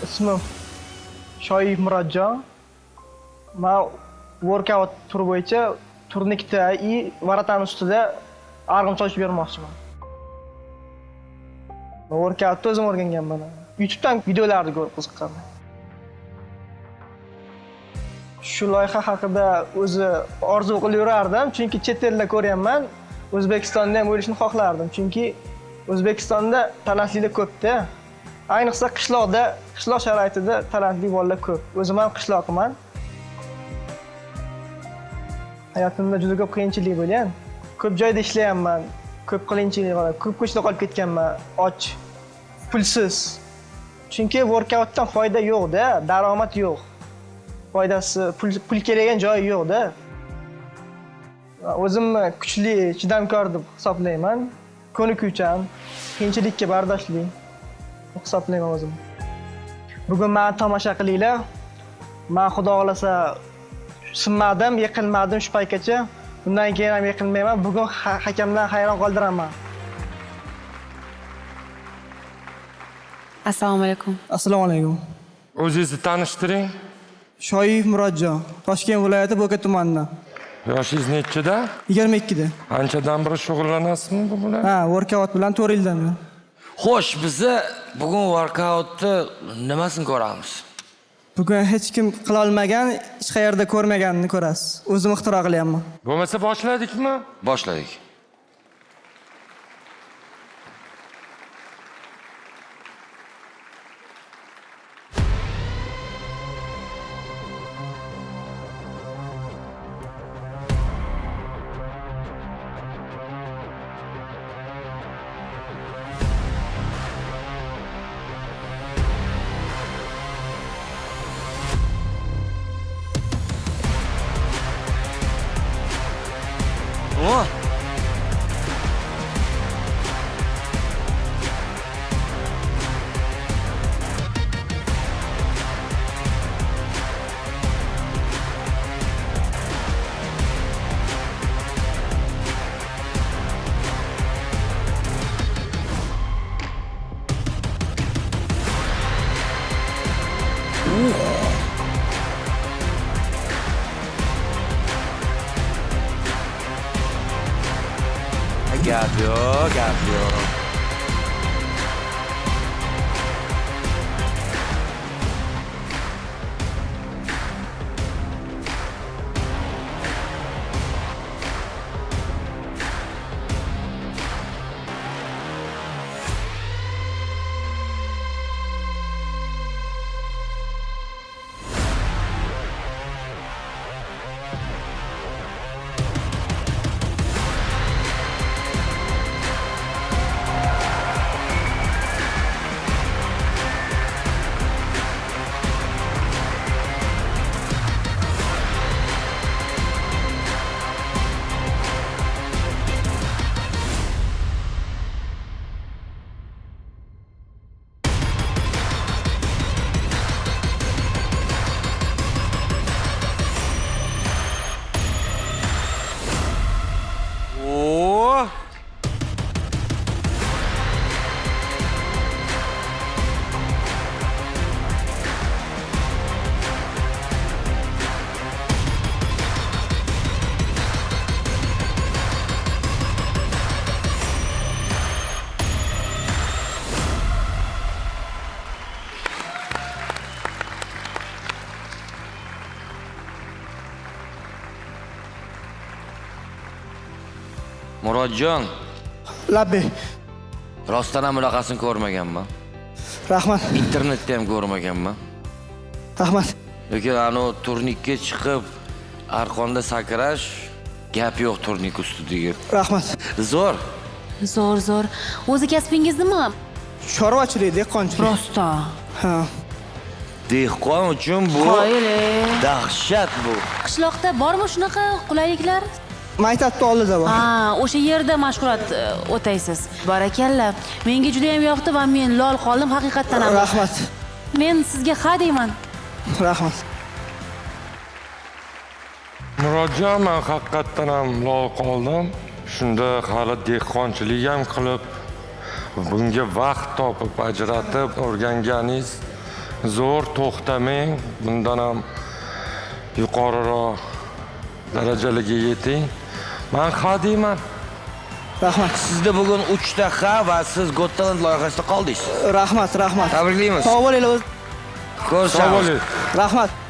ismim Shoyev Murodjon. Men workout turi bo'yicha turnikda и varatan ustida arg'imchoq ochib bermoqchiman. Workoutni o'zim o'rganganman. YouTubedan videolarni ko'rib qiziqqanman. Shu loyiha haqida o'zi orzu qilib yurardim, chunki chet elda ko'rganman. O'zbekistonda ham bo'lishni xohlardim, chunki O'zbekistonda talantlilar ko'p-da. Ayniqsa qishloqda, qishloq sharoitida talantli bolalar ko'p. O'zim ham qishloqman. Hayotimda juda ko'p qiyinchilik bo'lgan. Ko'p joyda ishlayapman, ko'p qiyinchilik bo'lib, ko'p ko'chada qolib ketganman, och, pulsiz. Chunki workoutdan foyda yo'q-da, daromad yo'q. Foydasi, pul keladigan joyi yo'q-da. O'zimni kuchli, chidamkor deb hisoblayman. Ko'nikuvchan, qiyinchilikka bardoshli hisoblayman o'zim. Bugun meni tomosha qilinglar. Men xudo xolasa sinmadim, yiqilmadim shu paytgacha. Bundan keyin ham yiqilmayman. Bugun hakamdan hayron qoldiraman. Assalomu alaykum. Assalomu alaykum. O'zingizni tanishtiring. Shoyev Murodjon, Toshkent viloyati Bo'ka tumanidan. Yoshingiz nechida? 22 da. Anchadan beri shug'ullanasizmi bu bilan? Ha, workout bilan 4 yildan beri. Xo'sh, biz bugun workoutni nimasini ko'ramiz? Bugun hech kim qila olmagan, hech qayerda ko'rmaganini ko'rasiz. O'zim ixtiro qilyapman. Bo'lmasa boshladikmi? Boshladik. Oh! Gap yo'q. Murodjon, Labbi. rostdan ham bunaqasini ko'rmaganman. Rahmat. Internetda ham ko'rmaganman. Rahmat. Lekin anu turnikka chiqib, arqonda sakrash gap yo'q turnik ustidagi. Rahmat. Zo'r. Zo'r. O'zi kasbingiz nima? Chorvachilik, dehqonchilik. Rosta. Ha. Dehqon uchun bu dahshat bu. Qishloqda bormi shunaqa qulayliklar? Maytatni oldida bor. Ha, o'sha yerda mashg'ulot o'taysiz. Barakalla. Menga juda ham yoqdi va men lol qoldim haqiqatdan ham. Rahmat. Men sizga ha deyman. Rahmat. Murodjon, men haqiqatdan ham lol qoldim. Shunda hali dehqonchilik ham qilib, bunga vaqt topib ajratib o'rganganingiz zo'r to'xtamang, bundan ham yuqoriroq darajalarga yeting. Men ha deyman. Rahmat. Sizda bugun 3 ta ha va siz Got Talent loyihasida qoldingiz. Rahmat. Tabriklaymiz. Sog' bo'linglar. Sog' bo'ling. Rahmat.